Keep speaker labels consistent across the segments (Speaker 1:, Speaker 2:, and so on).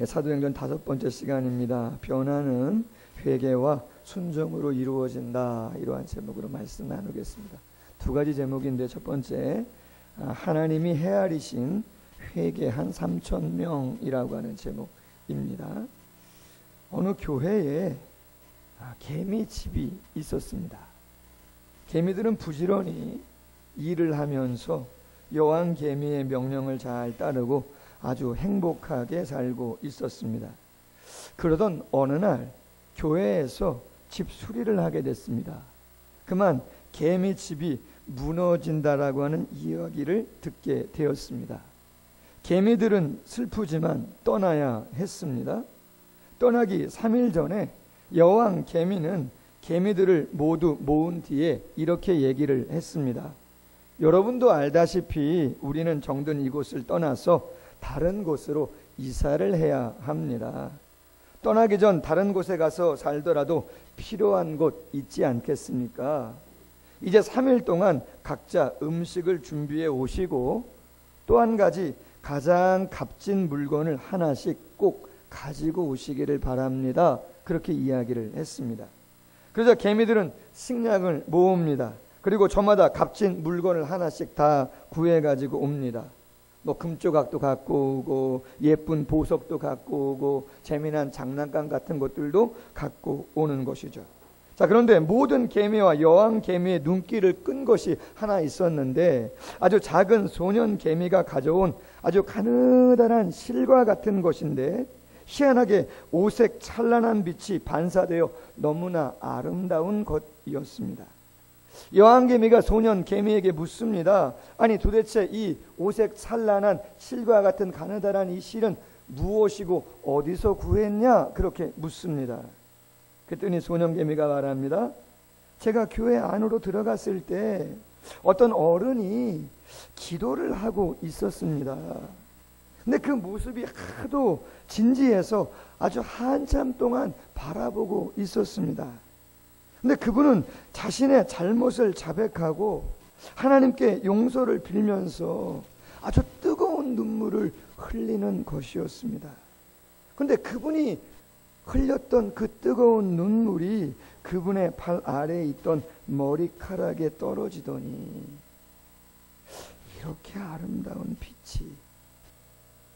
Speaker 1: 사도행전 5번째 시간입니다. 변화는 회개와 순종으로 이루어진다. 이러한 제목으로 말씀 나누겠습니다. 두 가지 제목인데, 첫 번째, 하나님이 헤아리신 회개한 3,000명이라고 하는 제목입니다. 어느 교회에 개미집이 있었습니다. 개미들은 부지런히 일을 하면서 여왕 개미의 명령을 잘 따르고 아주 행복하게 살고 있었습니다. 그러던 어느 날 교회에서 집 수리를 하게 됐습니다. 그만 개미집이 무너진다라고 하는 이야기를 듣게 되었습니다. 개미들은 슬프지만 떠나야 했습니다. 떠나기 3일 전에 여왕 개미는 개미들을 모두 모은 뒤에 이렇게 얘기를 했습니다. 여러분도 알다시피 우리는 정든 이곳을 떠나서 다른 곳으로 이사를 해야 합니다. 떠나기 전 다른 곳에 가서 살더라도 필요한 곳 있지 않겠습니까? 이제 3일 동안 각자 음식을 준비해 오시고 또 한 가지 가장 값진 물건을 하나씩 꼭 가지고 오시기를 바랍니다. 그렇게 이야기를 했습니다. 그래서 개미들은 식량을 모읍니다. 그리고 저마다 값진 물건을 하나씩 다 구해가지고 옵니다. 뭐 금조각도 갖고 오고 예쁜 보석도 갖고 오고 재미난 장난감 같은 것들도 갖고 오는 것이죠. 자, 그런데 모든 개미와 여왕 개미의 눈길을 끈 것이 하나 있었는데, 아주 작은 소년 개미가 가져온 아주 가느다란 실과 같은 것인데, 희한하게 오색 찬란한 빛이 반사되어 너무나 아름다운 것이었습니다. 여왕 개미가 소년 개미에게 묻습니다. 아니, 도대체 이 오색 찬란한 실과 같은 가느다란 이 실은 무엇이고 어디서 구했냐? 그렇게 묻습니다. 그랬더니 소년 개미가 말합니다. 제가 교회 안으로 들어갔을 때 어떤 어른이 기도를 하고 있었습니다. 근데 그 모습이 하도 진지해서 아주 한참 동안 바라보고 있었습니다. 근데 그분은 자신의 잘못을 자백하고 하나님께 용서를 빌면서 아주 뜨거운 눈물을 흘리는 것이었습니다. 그런데 그분이 흘렸던 그 뜨거운 눈물이 그분의 발 아래에 있던 머리카락에 떨어지더니 이렇게 아름다운 빛이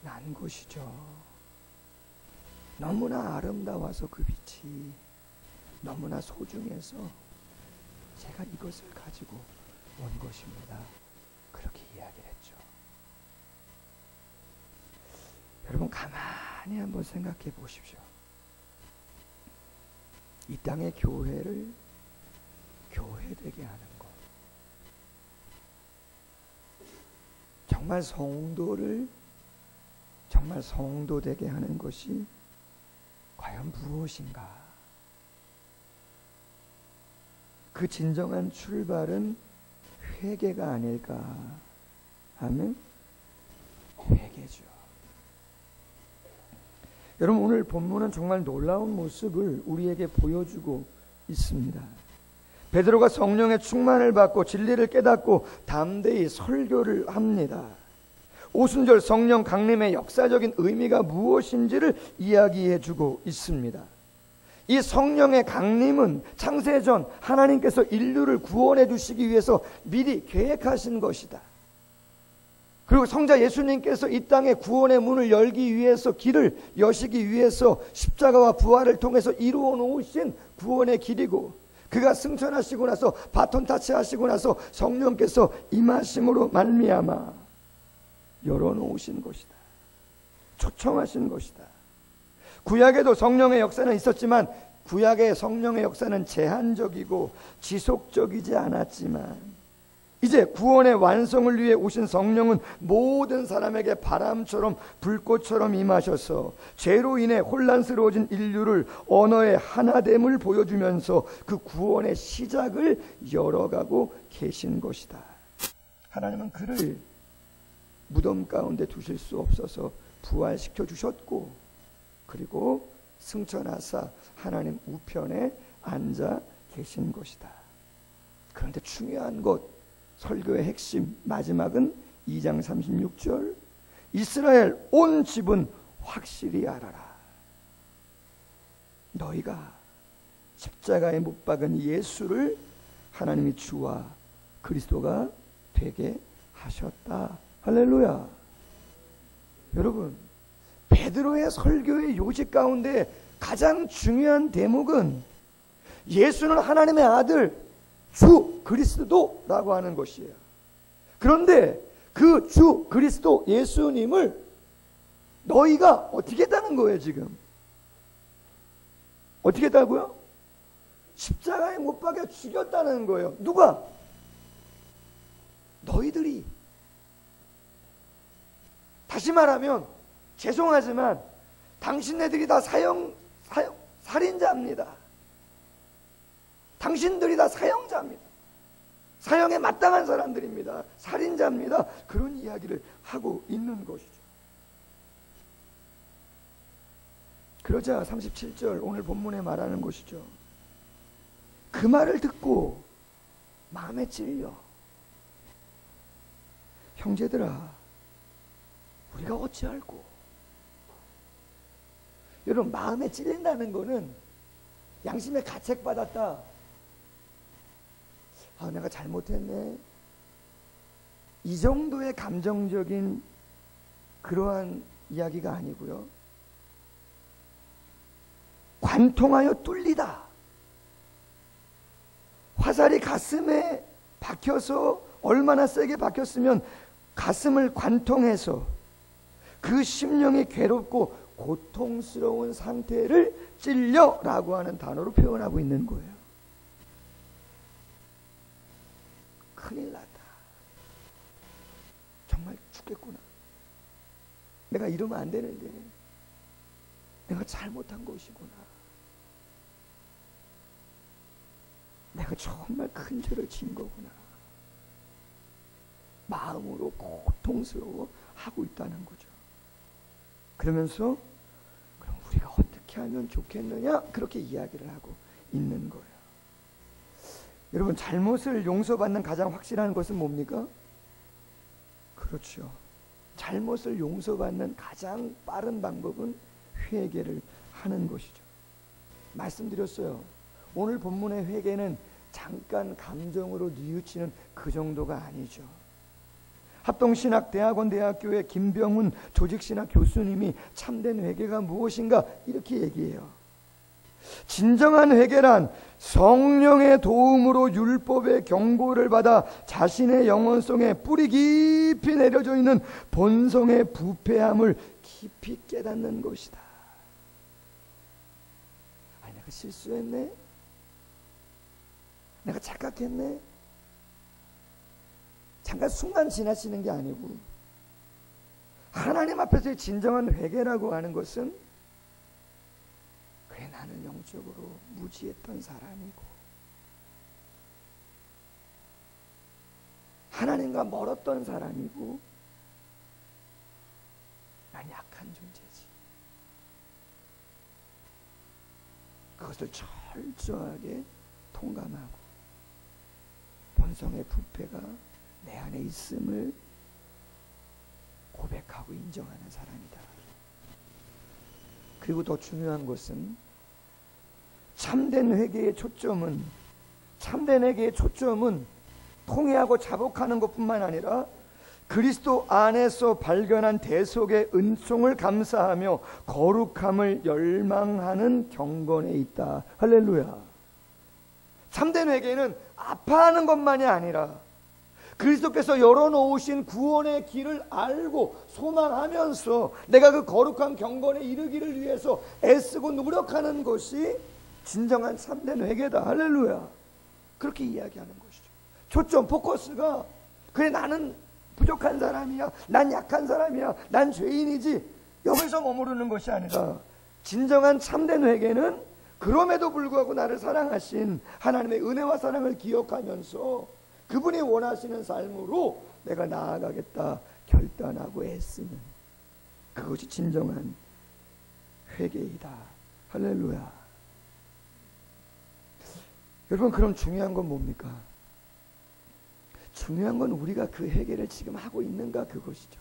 Speaker 1: 난 것이죠. 너무나 아름다워서 그 빛이 너무나 소중해서 제가 이것을 가지고 온 것입니다. 그렇게 이야기를 했죠. 여러분, 가만히 한번 생각해 보십시오. 이 땅의 교회를 교회되게 하는 것, 정말 성도를 정말 성도되게 하는 것이 과연 무엇인가? 그 진정한 출발은 회개가 아닐까? 아멘? 회개죠. 여러분, 오늘 본문은 정말 놀라운 모습을 우리에게 보여주고 있습니다. 베드로가 성령의 충만을 받고 진리를 깨닫고 담대히 설교를 합니다. 오순절 성령 강림의 역사적인 의미가 무엇인지를 이야기해주고 있습니다. 이 성령의 강림은 창세전 하나님께서 인류를 구원해 주시기 위해서 미리 계획하신 것이다. 그리고 성자 예수님께서 이 땅에 구원의 문을 열기 위해서 길을 여시기 위해서 십자가와 부활을 통해서 이루어 놓으신 구원의 길이고, 그가 승천하시고 나서 바톤 타치하시고 나서 성령께서 임하심으로 말미암아 열어놓으신 것이다. 초청하신 것이다. 구약에도 성령의 역사는 있었지만 구약의 성령의 역사는 제한적이고 지속적이지 않았지만, 이제 구원의 완성을 위해 오신 성령은 모든 사람에게 바람처럼 불꽃처럼 임하셔서 죄로 인해 혼란스러워진 인류를 언어의 하나됨을 보여주면서 그 구원의 시작을 열어가고 계신 것이다. 하나님은 그를 무덤 가운데 두실 수 없어서 부활시켜 주셨고, 그리고 승천하사 하나님 우편에 앉아 계신 것이다. 그런데 중요한 것, 설교의 핵심 마지막은 2장 36절, 이스라엘 온 집은 확실히 알아라. 너희가 십자가에 못 박은 예수를 하나님이 주와 그리스도가 되게 하셨다. 할렐루야. 여러분, 베드로의 설교의 요지 가운데 가장 중요한 대목은 예수는 하나님의 아들 주 그리스도라고 하는 것이에요. 그런데 그 주 그리스도 예수님을 너희가 어떻게 했다는 거예요? 지금 어떻게 했다고요? 십자가에 못 박여 죽였다는 거예요. 누가? 너희들이. 다시 말하면 죄송하지만 당신네들이 다 살인자입니다. 당신들이 다 사형자입니다. 사형에 마땅한 사람들입니다. 살인자입니다. 그런 이야기를 하고 있는 것이죠. 그러자 37절 오늘 본문에 말하는 것이죠. 그 말을 듣고 마음에 찔려. 형제들아, 우리가 어찌할꼬? 여러분, 마음에 찔린다는 거는 양심에 가책받았다. 아, 내가 잘못했네. 이 정도의 감정적인 그러한 이야기가 아니고요. 관통하여 뚫리다. 화살이 가슴에 박혀서 얼마나 세게 박혔으면 가슴을 관통해서 그 심령이 괴롭고 고통스러운 상태를 찔려라고 하는 단어로 표현하고 있는 거예요. 큰일 났다. 정말 죽겠구나. 내가 이러면 안 되는데 내가 잘못한 것이구나. 내가 정말 큰 죄를 진 거구나. 마음으로 고통스러워 하고 있다는 거죠. 그러면서 그럼 우리가 어떻게 하면 좋겠느냐? 그렇게 이야기를 하고 있는 거예요. 여러분, 잘못을 용서받는 가장 확실한 것은 뭡니까? 그렇죠. 잘못을 용서받는 가장 빠른 방법은 회개를 하는 것이죠. 말씀드렸어요. 오늘 본문의 회개는 잠깐 감정으로 뉘우치는 그 정도가 아니죠. 합동신학대학원대학교의 김병훈 조직신학 교수님이 참된 회개가 무엇인가 이렇게 얘기해요. 진정한 회개란 성령의 도움으로 율법의 경고를 받아 자신의 영혼성에 뿌리 깊이 내려져 있는 본성의 부패함을 깊이 깨닫는 것이다. 아니, 내가 실수했네? 내가 착각했네? 잠깐 순간 지나치는 게 아니고, 하나님 앞에서의 진정한 회개라고 하는 것은 그래, 나는 영적으로 무지했던 사람이고 하나님과 멀었던 사람이고 난 약한 존재지. 그것을 철저하게 통감하고 본성의 부패가 내 안에 있음을 고백하고 인정하는 사람이다. 그리고 더 중요한 것은 참된 회개의 초점은 통회하고 자복하는 것뿐만 아니라 그리스도 안에서 발견한 대속의 은총을 감사하며 거룩함을 열망하는 경건에 있다. 할렐루야. 참된 회개는 아파하는 것만이 아니라 그리스도께서 열어놓으신 구원의 길을 알고 소망하면서 내가 그 거룩한 경건에 이르기를 위해서 애쓰고 노력하는 것이 진정한 참된 회개다. 할렐루야. 그렇게 이야기하는 것이죠. 초점, 포커스가 그래, 나는 부족한 사람이야, 난 약한 사람이야, 난 죄인이지, 여기서 머무르는 것이 아니라 진정한 참된 회개는 그럼에도 불구하고 나를 사랑하신 하나님의 은혜와 사랑을 기억하면서 그분이 원하시는 삶으로 내가 나아가겠다 결단하고 애쓰는 그것이 진정한 회개이다. 할렐루야. 여러분, 그럼 중요한 건 뭡니까? 중요한 건 우리가 그 회개를 지금 하고 있는가, 그것이죠.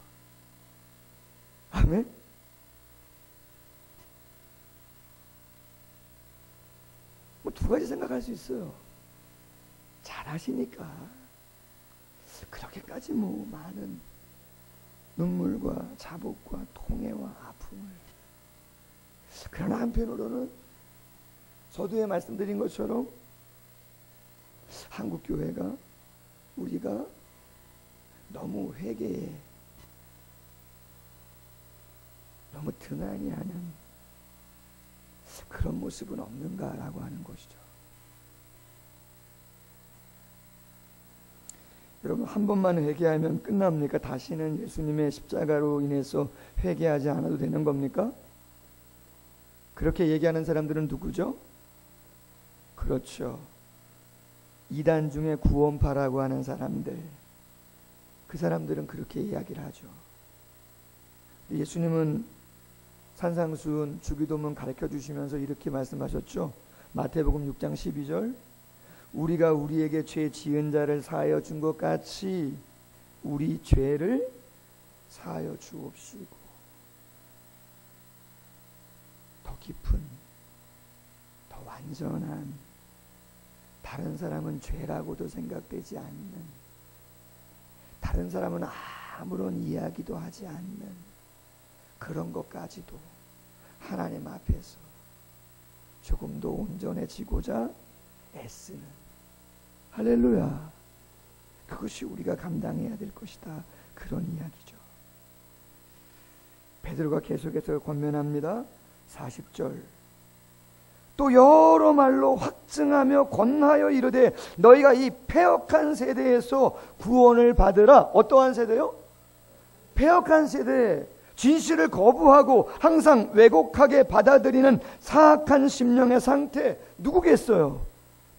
Speaker 1: 아멘? 뭐 두 가지 생각할 수 있어요. 잘하시니까 그렇게까지 뭐 많은 눈물과 자복과 통해와 아픔을. 그러나 한편으로는 서두에 말씀드린 것처럼 한국교회가, 우리가 너무 회개에 너무 등한히 하는 그런 모습은 없는가라고 하는 것이죠. 여러분, 한 번만 회개하면 끝납니까? 다시는 예수님의 십자가로 인해서 회개하지 않아도 되는 겁니까? 그렇게 얘기하는 사람들은 누구죠? 그렇죠. 이단 중에 구원파라고 하는 사람들. 그 사람들은 그렇게 이야기를 하죠. 예수님은 산상수훈, 주기도문 가르쳐 주시면서 이렇게 말씀하셨죠. 마태복음 6장 12절, 우리가 우리에게 죄 지은 자를 사하여 준 것 같이 우리 죄를 사하여 주옵시고. 더 깊은, 더 완전한, 다른 사람은 죄라고도 생각되지 않는, 다른 사람은 아무런 이야기도 하지 않는 그런 것까지도 하나님 앞에서 조금 더 온전해지고자 애쓰는, 할렐루야, 그것이 우리가 감당해야 될 것이다, 그런 이야기죠. 베드로가 계속해서 권면합니다. 40절, 또 여러 말로 확증하며 권하여 이르되 너희가 이 패역한 세대에서 구원을 받으라. 어떠한 세대요? 패역한 세대, 진실을 거부하고 항상 왜곡하게 받아들이는 사악한 심령의 상태. 누구겠어요?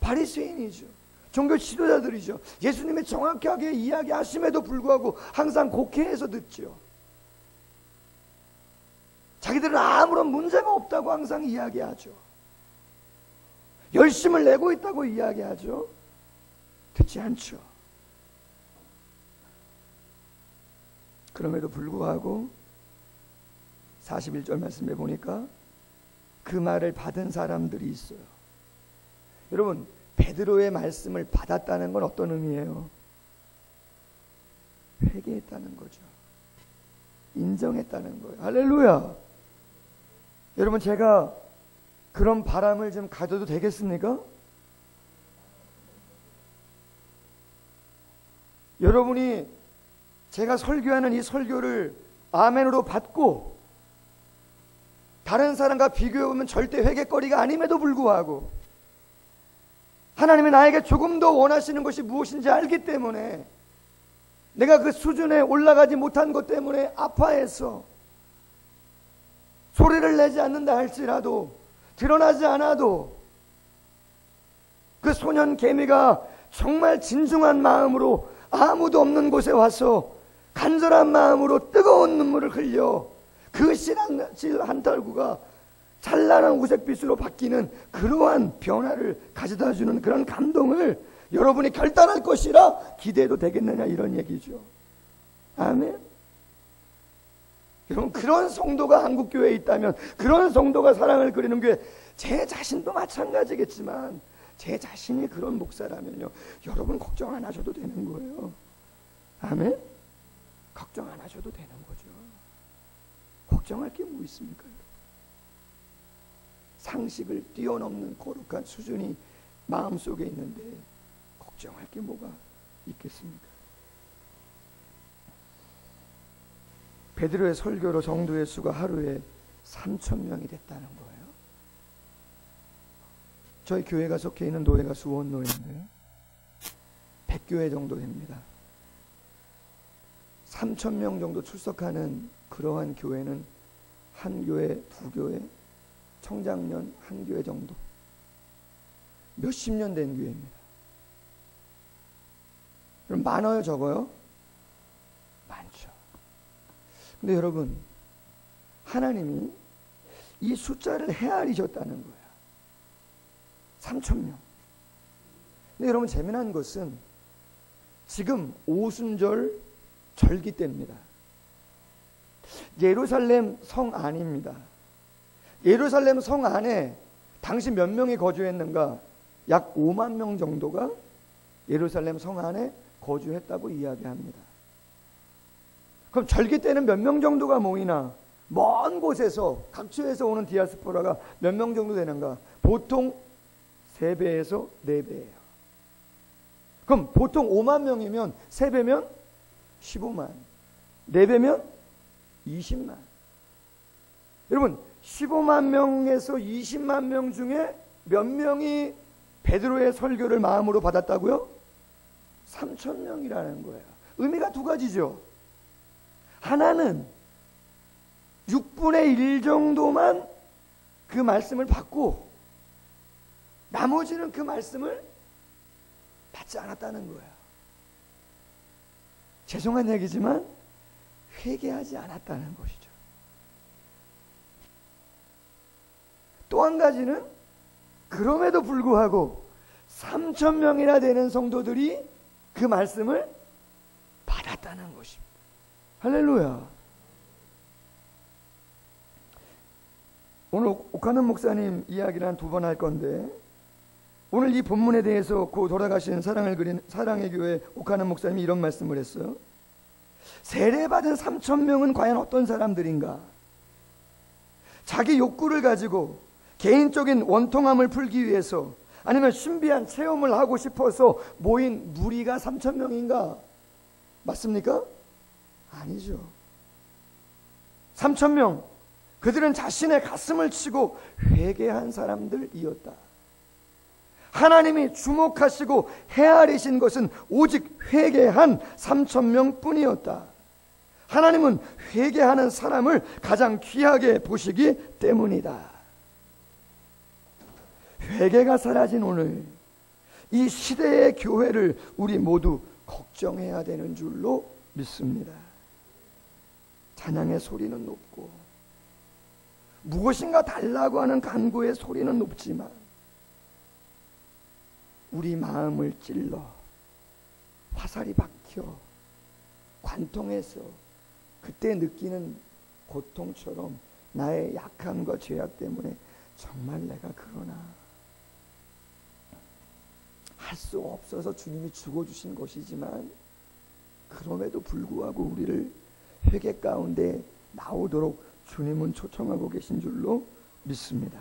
Speaker 1: 바리새인이죠. 종교 지도자들이죠. 예수님이 정확하게 이야기하심에도 불구하고 항상 곡해해서 듣죠. 자기들은 아무런 문제가 없다고 항상 이야기하죠. 열심을 내고 있다고 이야기하죠. 듣지 않죠. 그럼에도 불구하고 41절 말씀에 보니까 그 말을 받은 사람들이 있어요. 여러분, 베드로의 말씀을 받았다는 건 어떤 의미예요? 회개했다는 거죠. 인정했다는 거예요. 할렐루야. 여러분, 제가 그런 바람을 좀 가져도 되겠습니까? 여러분이 제가 설교하는 이 설교를 아멘으로 받고 다른 사람과 비교해보면 절대 회개거리가 아님에도 불구하고 하나님이 나에게 조금 더 원하시는 것이 무엇인지 알기 때문에 내가 그 수준에 올라가지 못한 것 때문에 아파해서 소리를 내지 않는다 할지라도, 드러나지 않아도 그 소년 개미가 정말 진중한 마음으로 아무도 없는 곳에 와서 간절한 마음으로 뜨거운 눈물을 흘려 그 실 한 털구가 찬란한 우색빛으로 바뀌는 그러한 변화를 가져다 주는 그런 감동을 여러분이 결단할 것이라 기대해도 되겠느냐, 이런 얘기죠. 아멘. 여러분, 그런 성도가 한국교회에 있다면, 그런 성도가 사랑을 그리는 교회, 제 자신도 마찬가지겠지만 제 자신이 그런 목사라면요, 여러분 걱정 안 하셔도 되는 거예요. 아멘. 걱정 안 하셔도 되는 거죠. 걱정할 게 뭐 있습니까? 상식을 뛰어넘는 거룩한 수준이 마음속에 있는데 걱정할 게 뭐가 있겠습니까? 베드로의 설교로 성도의 수가 하루에 3,000명이 됐다는 거예요. 저희 교회가 속해 있는 노예가 수원노예인데요, 100교회 정도 됩니다. 3,000명 정도 출석하는 그러한 교회는 한 교회, 두 교회, 청장년 한 교회 정도, 몇십 년 된 교회입니다. 그럼 많아요, 적어요? 많죠. 근데 여러분, 하나님이 이 숫자를 헤아리셨다는 거예요. 3,000명. 근데 여러분, 재미난 것은 지금 오순절 절기 때입니다. 예루살렘 성 안입니다. 예루살렘 성 안에 당시 몇 명이 거주했는가? 약 5만 명 정도가 예루살렘 성 안에 거주했다고 이야기합니다. 그럼 절기 때는 몇 명 정도가 모이나? 먼 곳에서 각처에서 오는 디아스포라가 몇 명 정도 되는가? 보통 3배에서 4배예요. 그럼 보통 5만 명이면 3배면 15만, 4배면 20만. 여러분 15만 명에서 20만 명 중에 몇 명이 베드로의 설교를 마음으로 받았다고요? 3천 명이라는 거예요. 의미가 두 가지죠. 하나는 6분의 1 정도만 그 말씀을 받고 나머지는 그 말씀을 받지 않았다는 거예요. 죄송한 얘기지만 회개하지 않았다는 것이죠. 또 한 가지는 그럼에도 불구하고 3천 명이나 되는 성도들이 그 말씀을 받았다는 것입니다. 할렐루야. 오늘 오카는 목사님 이야기를 한 2번 할 건데, 오늘 이 본문에 대해서 고 돌아가신 사랑을 그린 사랑의 교회 오카는 목사님이 이런 말씀을 했어요. 세례받은 3천 명은 과연 어떤 사람들인가? 자기 욕구를 가지고 개인적인 원통함을 풀기 위해서, 아니면 신비한 체험을 하고 싶어서 모인 무리가 3천 명인가? 맞습니까? 아니죠. 3천 명, 그들은 자신의 가슴을 치고 회개한 사람들이었다. 하나님이 주목하시고 헤아리신 것은 오직 회개한 3천 명뿐이었다. 하나님은 회개하는 사람을 가장 귀하게 보시기 때문이다. 회개가 사라진 오늘, 이 시대의 교회를 우리 모두 걱정해야 되는 줄로 믿습니다. 찬양의 소리는 높고 무엇인가 달라고 하는 간구의 소리는 높지만, 우리 마음을 찔러 화살이 박혀 관통해서 그때 느끼는 고통처럼 나의 약함과 죄악 때문에 정말 내가 그러나 할 수 없어서 주님이 죽어주신 것이지만, 그럼에도 불구하고 우리를 회개 가운데 나오도록 주님은 초청하고 계신 줄로 믿습니다.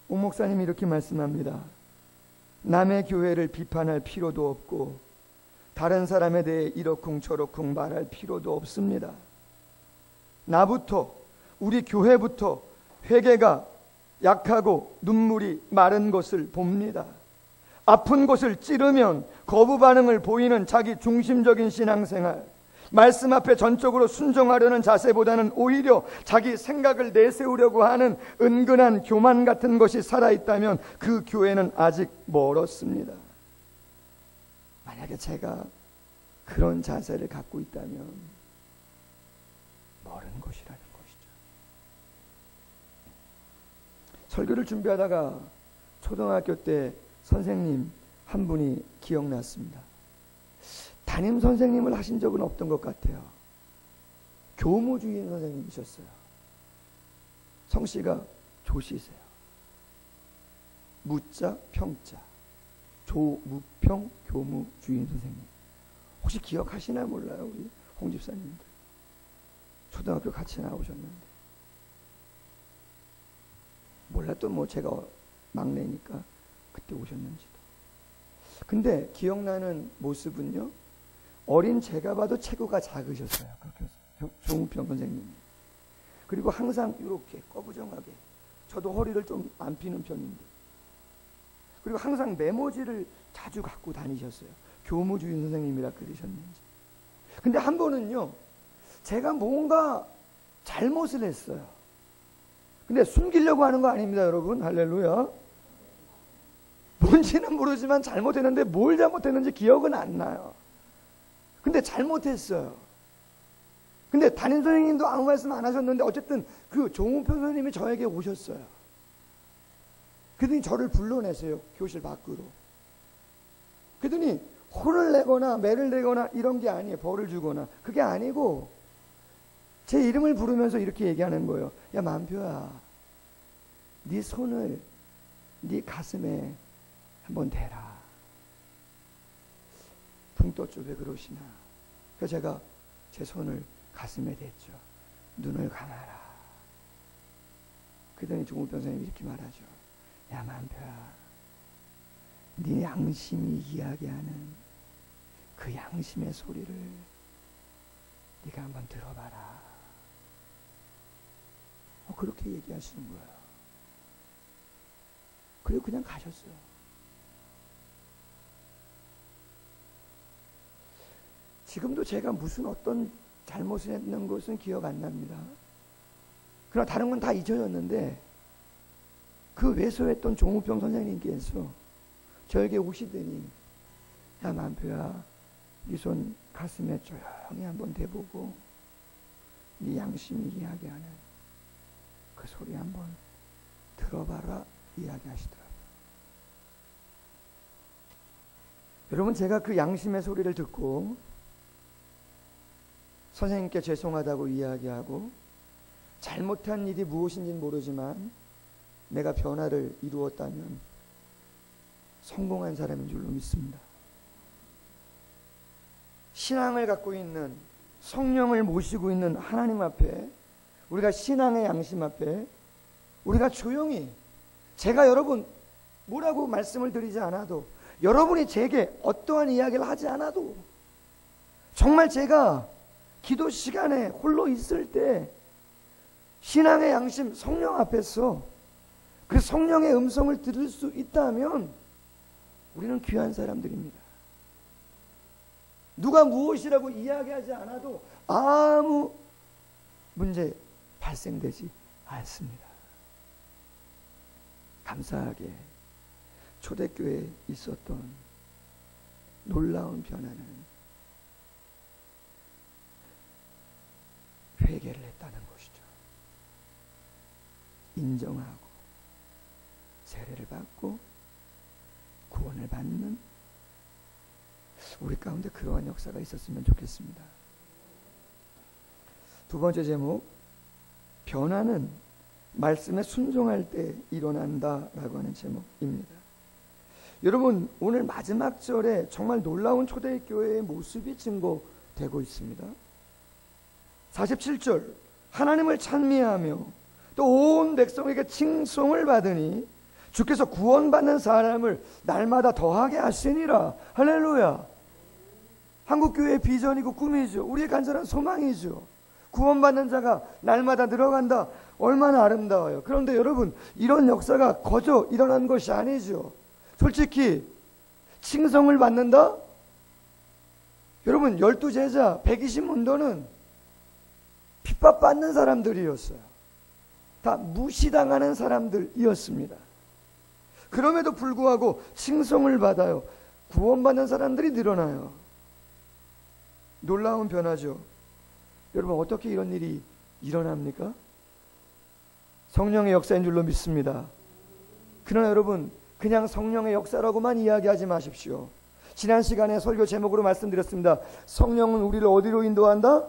Speaker 1: 오 목사님이 이렇게 말씀합니다. 남의 교회를 비판할 필요도 없고 다른 사람에 대해 이러쿵저러쿵 말할 필요도 없습니다. 나부터, 우리 교회부터 회개가 약하고 눈물이 마른 것을 봅니다. 아픈 곳을 찌르면 거부 반응을 보이는 자기 중심적인 신앙생활, 말씀 앞에 전적으로 순종하려는 자세보다는 오히려 자기 생각을 내세우려고 하는 은근한 교만 같은 것이 살아있다면 그 교회는 아직 멀었습니다. 만약에 제가 그런 자세를 갖고 있다면 멀은 것이라는 것이죠. 설교를 준비하다가 초등학교 때 선생님 한 분이 기억났습니다. 담임 선생님을 하신 적은 없던 것 같아요. 교무주인 선생님이셨어요. 성씨가 조씨세요. 무자 평자, 조무평 교무주인 선생님. 혹시 기억하시나 몰라요, 우리 홍 집사님들. 초등학교 같이 나오셨는데. 몰랐던 뭐 제가 막내니까 그때 오셨는지도. 근데 기억나는 모습은요, 어린 제가 봐도 체구가 작으셨어요. 그렇게 조무평 선생님이. 그리고 항상 이렇게 꺼부정하게, 저도 허리를 좀 안 피는 편인데, 그리고 항상 메모지를 자주 갖고 다니셨어요. 교무주인 선생님이라 그러셨는지. 근데 한 번은요, 제가 뭔가 잘못을 했어요. 근데 숨기려고 하는 거 아닙니다, 여러분. 할렐루야. 뭔지는 모르지만 잘못했는데 뭘 잘못했는지 기억은 안 나요. 근데 잘못했어요. 근데 담임 선생님도 아무 말씀 안 하셨는데 어쨌든 그 조무평 선생님이 저에게 오셨어요. 그러더니 저를 불러내세요, 교실 밖으로. 그러더니 혼을 내거나 매를 내거나 이런 게 아니에요. 벌을 주거나. 그게 아니고 제 이름을 부르면서 이렇게 얘기하는 거예요. 야, 만표야, 네 손을 네 가슴에 한번 대라. 붕떠죠. 왜 그러시나? 그래서 제가 제 손을 가슴에 댔죠. 눈을 감아라. 그러더니 조무병 선생님이 이렇게 말하죠. 야 만표야, 네 양심이 이야기하는 그 양심의 소리를 네가 한번 들어봐라. 그렇게 얘기하시는 거예요. 그리고 그냥 가셨어요. 지금도 제가 무슨 어떤 잘못을 했는 것은 기억 안 납니다. 그러나 다른 건 다 잊어졌는데 그 외소했던 조무평 선생님께서 저에게 오시더니 야 만표야, 네 손 가슴에 조용히 한번 대보고 네 양심이 이야기하는 그 소리 한번 들어봐라 이야기하시더라고요. 여러분, 제가 그 양심의 소리를 듣고 선생님께 죄송하다고 이야기하고 잘못한 일이 무엇인지는 모르지만 내가 변화를 이루었다면 성공한 사람인 줄로 믿습니다. 신앙을 갖고 있는, 성령을 모시고 있는 하나님 앞에, 우리가 신앙의 양심 앞에 우리가 조용히, 제가 여러분 뭐라고 말씀을 드리지 않아도, 여러분이 제게 어떠한 이야기를 하지 않아도, 정말 제가 기도 시간에 홀로 있을 때 신앙의 양심, 성령 앞에서 그 성령의 음성을 들을 수 있다면 우리는 귀한 사람들입니다. 누가 무엇이라고 이야기하지 않아도 아무 문제 발생되지 않습니다. 감사하게 초대교회에 있었던 놀라운 변화는 회개를 했다는 것이죠. 인정하고 세례를 받고 구원을 받는 우리 가운데 그러한 역사가 있었으면 좋겠습니다. 두 번째 제목, 변화는 말씀에 순종할 때 일어난다라고 하는 제목입니다. 여러분, 오늘 마지막 절에 정말 놀라운 초대교회의 모습이 증거되고 있습니다. 47절, 하나님을 찬미하며 또 온 백성에게 칭송을 받으니 주께서 구원받는 사람을 날마다 더하게 하시니라. 할렐루야. 한국교회의 비전이고 꿈이죠. 우리의 간절한 소망이죠. 구원받는 자가 날마다 늘어간다. 얼마나 아름다워요. 그런데 여러분, 이런 역사가 거저 일어난 것이 아니죠. 솔직히 칭송을 받는다? 여러분, 12제자 120문도는 핍박받는 사람들이었어요. 다 무시당하는 사람들이었습니다. 그럼에도 불구하고 칭송을 받아요. 구원받는 사람들이 늘어나요. 놀라운 변화죠. 여러분, 어떻게 이런 일이 일어납니까? 성령의 역사인 줄로 믿습니다. 그러나 여러분, 그냥 성령의 역사라고만 이야기하지 마십시오. 지난 시간에 설교 제목으로 말씀드렸습니다. 성령은 우리를 어디로 인도한다?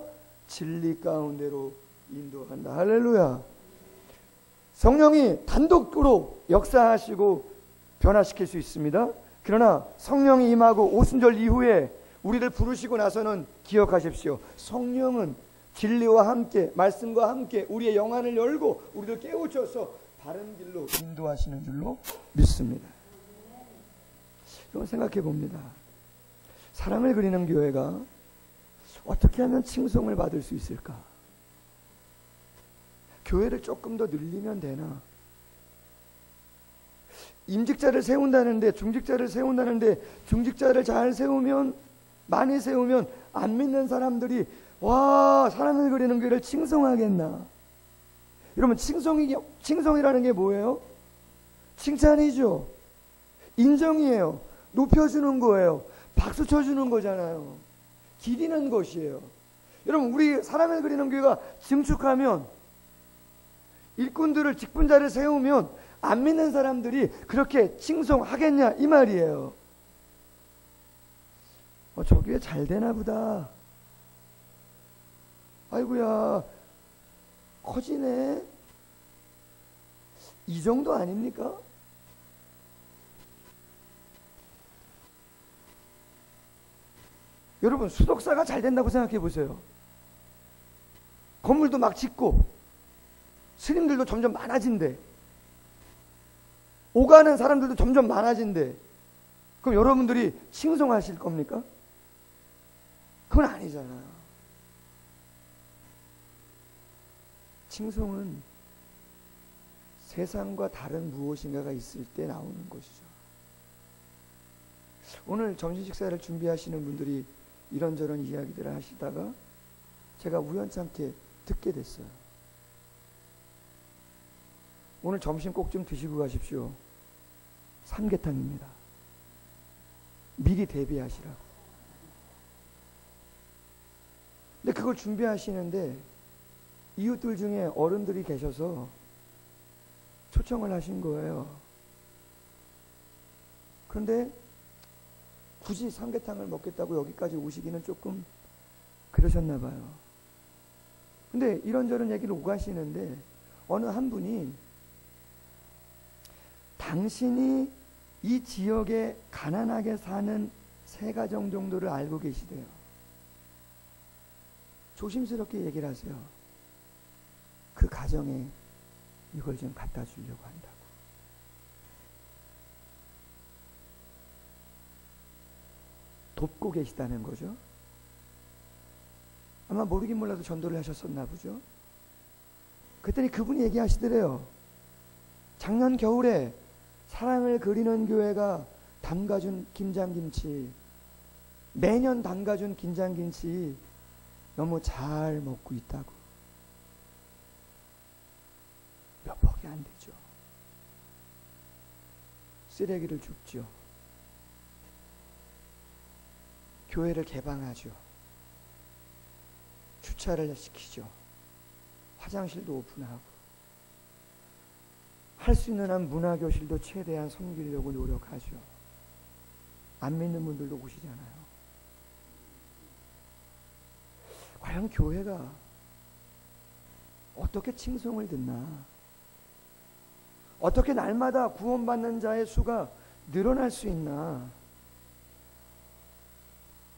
Speaker 1: 진리 가운데로 인도한다. 할렐루야. 성령이 단독으로 역사하시고 변화시킬 수 있습니다. 그러나 성령이 임하고 오순절 이후에 우리를 부르시고 나서는 기억하십시오. 성령은 진리와 함께, 말씀과 함께 우리의 영안을 열고 우리를 깨우쳐서 바른 길로 인도하시는 줄로 믿습니다. 이건 생각해 봅니다. 사랑을 그리는 교회가 어떻게 하면 칭송을 받을 수 있을까? 교회를 조금 더 늘리면 되나? 임직자를 세운다는데, 중직자를 세운다는데, 중직자를 잘 세우면, 많이 세우면 안 믿는 사람들이 와, 사랑을 그리는 교회를 칭송하겠나? 여러분, 칭송이라는 게 뭐예요? 칭찬이죠. 인정이에요. 높여주는 거예요. 박수 쳐주는 거잖아요. 기리는 것이에요. 여러분, 우리 사랑을 그리는 교회가 증축하면, 일꾼들을, 직분자를 세우면 안 믿는 사람들이 그렇게 칭송하겠냐 이 말이에요. 저 교회 잘 되나 보다. 아이고야, 커지네. 이 정도 아닙니까? 여러분, 수독사가 잘 된다고 생각해 보세요. 건물도 막 짓고 스님들도 점점 많아진대. 오가는 사람들도 점점 많아진대. 그럼 여러분들이 칭송하실 겁니까? 그건 아니잖아요. 칭송은 세상과 다른 무엇인가가 있을 때 나오는 것이죠. 오늘 점심 식사를 준비하시는 분들이 이런저런 이야기들을 하시다가 제가 우연찮게 듣게 됐어요. 오늘 점심 꼭 좀 드시고 가십시오. 삼계탕입니다. 미리 대비하시라고. 근데 그걸 준비하시는데 이웃들 중에 어른들이 계셔서 초청을 하신 거예요. 그런데 굳이 삼계탕을 먹겠다고 여기까지 오시기는 조금 그러셨나 봐요. 근데 이런저런 얘기를 오가시는데 어느 한 분이 당신이 이 지역에 가난하게 사는 3가정 정도를 알고 계시대요. 조심스럽게 얘기를 하세요. 그 가정에 이걸 좀 갖다 주려고 한다고. 돕고 계시다는 거죠. 아마 모르긴 몰라도 전도를 하셨었나 보죠. 그랬더니 그분이 얘기하시더래요. 작년 겨울에 사랑을 그리는 교회가 담가준 김장김치, 매년 담가준 김장김치 너무 잘 먹고 있다고. 몇 폭이 안 되죠. 쓰레기를 줍죠. 교회를 개방하죠. 주차를 시키죠. 화장실도 오픈하고 할 수 있는 한 문화교실도 최대한 섬기려고 노력하죠. 안 믿는 분들도 오시잖아요. 과연 교회가 어떻게 칭송을 듣나? 어떻게 날마다 구원받는 자의 수가 늘어날 수 있나?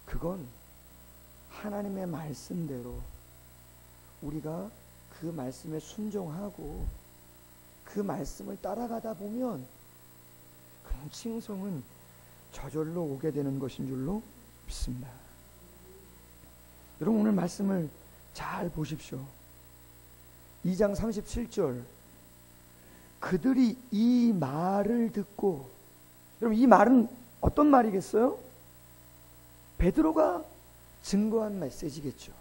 Speaker 1: 그건 하나님의 말씀대로 우리가 그 말씀에 순종하고 그 말씀을 따라가다 보면 그런 칭송은 저절로 오게 되는 것인 줄로 믿습니다. 여러분, 오늘 말씀을 잘 보십시오. 2장 37절, 그들이 이 말을 듣고, 여러분 이 말은 어떤 말이겠어요? 베드로가 증거한 메시지겠죠.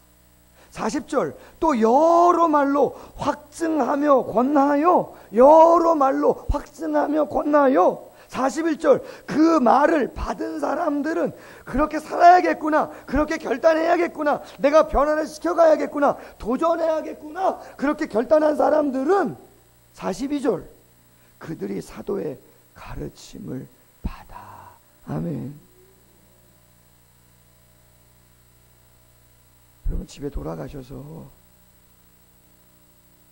Speaker 1: 40절, 또 여러 말로 확증하며 권하여, 여러 말로 확증하며 권하여. 41절, 그 말을 받은 사람들은 그렇게 살아야겠구나, 그렇게 결단해야겠구나, 내가 변화를 시켜가야겠구나, 도전해야겠구나, 그렇게 결단한 사람들은 42절, 그들이 사도의 가르침을 받아. 아멘. 여러분, 집에 돌아가셔서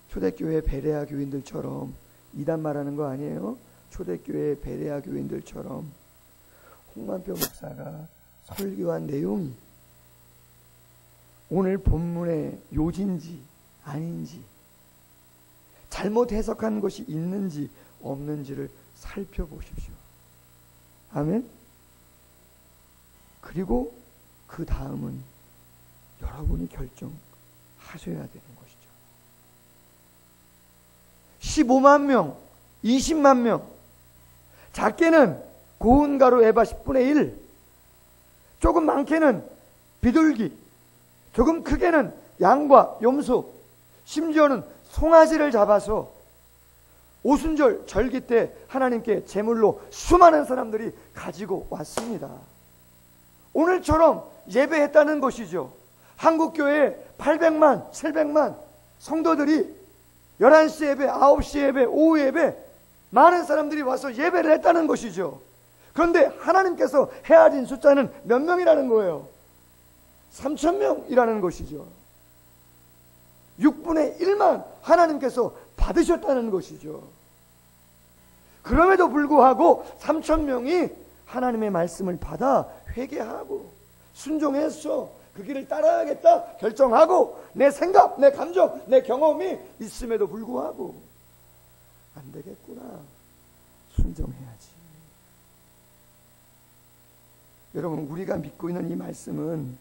Speaker 1: 초대교회 베레아 교인들처럼, 이단 말하는 거 아니에요? 초대교회 베레아 교인들처럼 홍만표 목사가 설교한 내용이 오늘 본문의 요지인지 아닌지, 잘못 해석한 것이 있는지 없는지를 살펴보십시오. 아멘. 그리고 그 다음은 여러분이 결정하셔야 되는 것이죠. 15만 명, 20만 명, 작게는 고운 가루 에바 10분의 1, 조금 많게는 비둘기, 조금 크게는 양과 염소, 심지어는 송아지를 잡아서 오순절 절기 때 하나님께 제물로 수많은 사람들이 가지고 왔습니다. 오늘처럼 예배했다는 것이죠. 한국교회 800만, 700만 성도들이 11시 예배, 9시 예배, 오후 예배 많은 사람들이 와서 예배를 했다는 것이죠. 그런데 하나님께서 헤아린 숫자는 몇 명이라는 거예요? 3,000명이라는 것이죠. 6분의 1만 하나님께서 받으셨다는 것이죠. 그럼에도 불구하고 3,000명이 하나님의 말씀을 받아 회개하고 순종했어. 그 길을 따라야겠다 결정하고 내 생각, 내 감정, 내 경험이 있음에도 불구하고 안 되겠구나. 순종해야지. 여러분, 우리가 믿고 있는 이 말씀은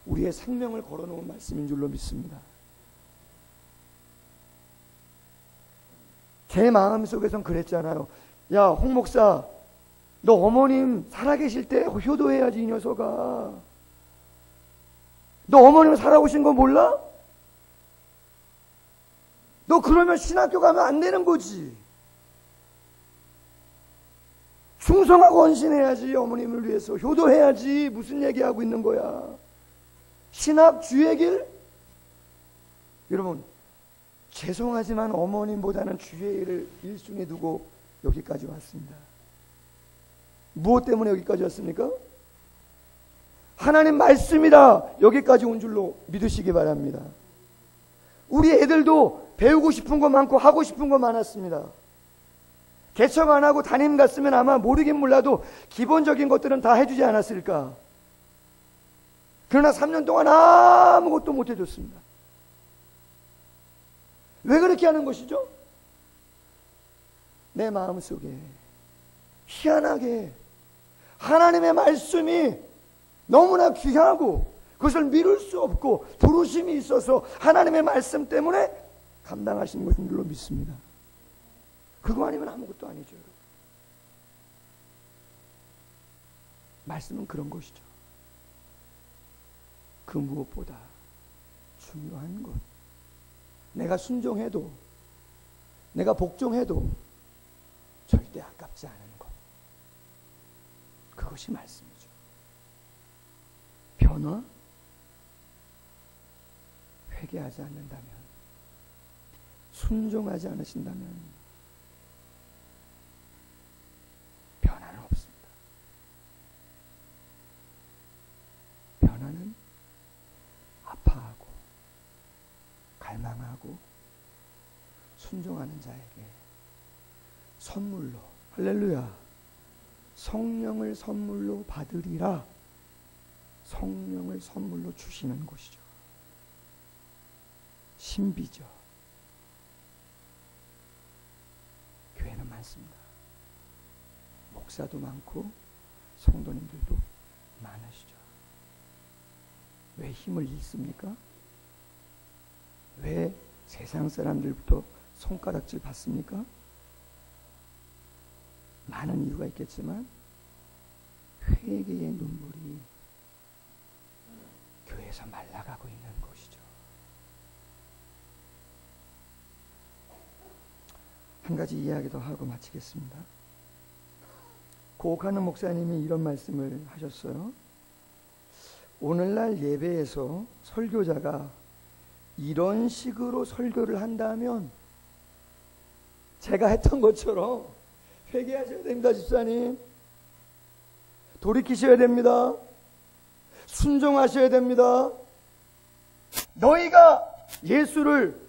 Speaker 1: 우리의 생명을 걸어놓은 말씀인 줄로 믿습니다. 제 마음속에선 그랬잖아요. 야, 홍 목사, 너 어머님 살아계실 때 효도해야지. 이 녀석아, 너 어머님 살아오신 거 몰라? 너 그러면 신학교 가면 안 되는 거지. 충성하고 헌신해야지. 어머님을 위해서 효도해야지. 무슨 얘기하고 있는 거야? 신학 주의 길? 여러분, 죄송하지만 어머님보다는 주의 일을 1순위에 두고 여기까지 왔습니다. 무엇 때문에 여기까지 왔습니까? 하나님 말씀이다 여기까지 온 줄로 믿으시기 바랍니다. 우리 애들도 배우고 싶은 거 많고 하고 싶은 거 많았습니다. 개척 안 하고 담임 갔으면 아마 모르긴 몰라도 기본적인 것들은 다 해주지 않았을까. 그러나 3년 동안 아무것도 못 해줬습니다. 왜 그렇게 하는 것이죠? 내 마음속에 희한하게 하나님의 말씀이 너무나 귀하고 그것을 미룰 수 없고 부르심이 있어서 하나님의 말씀 때문에 감당하시는 것인 줄로 믿습니다. 그거 아니면 아무것도 아니죠. 말씀은 그런 것이죠. 그 무엇보다 중요한 것, 내가 순종해도 내가 복종해도 절대 아깝지 않은 것, 그것이 말씀이죠. 변화? 회개하지 않는다면, 순종하지 않으신다면 변화는 없습니다. 변화는 아파하고 갈망하고 순종하는 자에게 선물로, 할렐루야, 성령을 선물로 받으리라. 성령을 선물로 주시는 것이죠. 신비죠. 교회는 많습니다. 목사도 많고 성도님들도 많으시죠. 왜 힘을 잃습니까? 왜 세상 사람들부터 손가락질 받습니까? 많은 이유가 있겠지만 회개의 눈물이 교회에서 말라가고 있는 것이죠. 한 가지 이야기 더 하고 마치겠습니다. 고옥하는 목사님이 이런 말씀을 하셨어요. 오늘날 예배에서 설교자가 이런 식으로 설교를 한다면 제가 했던 것처럼 회개하셔야 됩니다. 집사님, 돌이키셔야 됩니다. 순종하셔야 됩니다. 너희가 예수를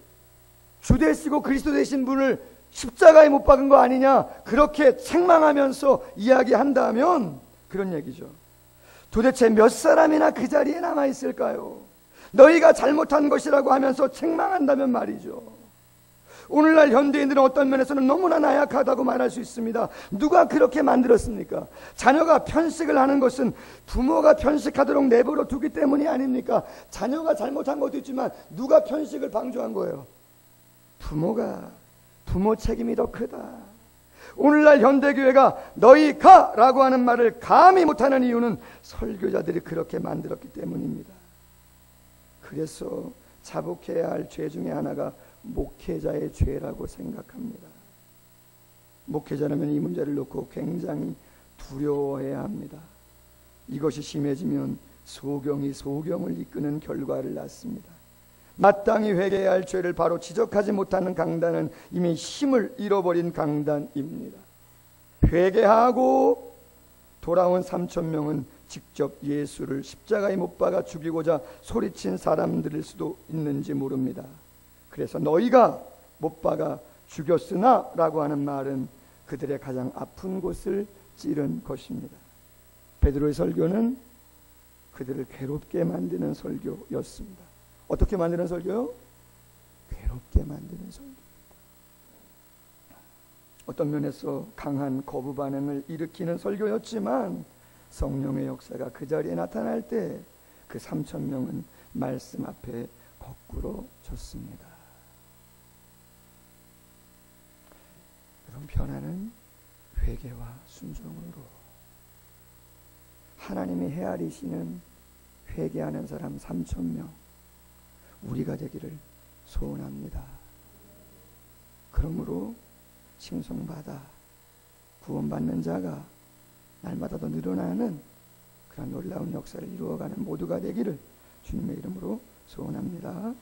Speaker 1: 주 되시고 그리스도 되신 분을 십자가에 못 박은 거 아니냐, 그렇게 책망하면서 이야기한다면 그런 얘기죠. 도대체 몇 사람이나 그 자리에 남아있을까요? 너희가 잘못한 것이라고 하면서 책망한다면 말이죠. 오늘날 현대인들은 어떤 면에서는 너무나 나약하다고 말할 수 있습니다. 누가 그렇게 만들었습니까? 자녀가 편식을 하는 것은 부모가 편식하도록 내버려 두기 때문이 아닙니까? 자녀가 잘못한 것도 있지만 누가 편식을 방조한 거예요? 부모가. 부모 책임이 더 크다. 오늘날 현대교회가 너희 가! 라고 하는 말을 감히 못하는 이유는 설교자들이 그렇게 만들었기 때문입니다. 그래서 자복해야 할 죄 중에 하나가 목회자의 죄라고 생각합니다. 목회자라면 이 문제를 놓고 굉장히 두려워해야 합니다. 이것이 심해지면 소경이 소경을 이끄는 결과를 낳습니다. 마땅히 회개해야 할 죄를 바로 지적하지 못하는 강단은 이미 힘을 잃어버린 강단입니다. 회개하고 돌아온 3,000명은 직접 예수를 십자가에 못 박아 죽이고자 소리친 사람들일 수도 있는지 모릅니다. 그래서 너희가 못 박아 죽였으나 라고 하는 말은 그들의 가장 아픈 곳을 찌른 것입니다. 베드로의 설교는 그들을 괴롭게 만드는 설교였습니다. 어떻게 만드는 설교요? 괴롭게 만드는 설교. 어떤 면에서 강한 거부 반응을 일으키는 설교였지만 성령의 역사가 그 자리에 나타날 때 그 3,000명은 말씀 앞에 거꾸로 졌습니다. 그런 변화는 회개와 순종으로, 하나님이 헤아리시는 회개하는 사람 3,000명 우리가 되기를 소원합니다. 그러므로 칭송받아 구원받는 자가 날마다 더 늘어나는 그런 놀라운 역사를 이루어가는 모두가 되기를 주님의 이름으로 소원합니다.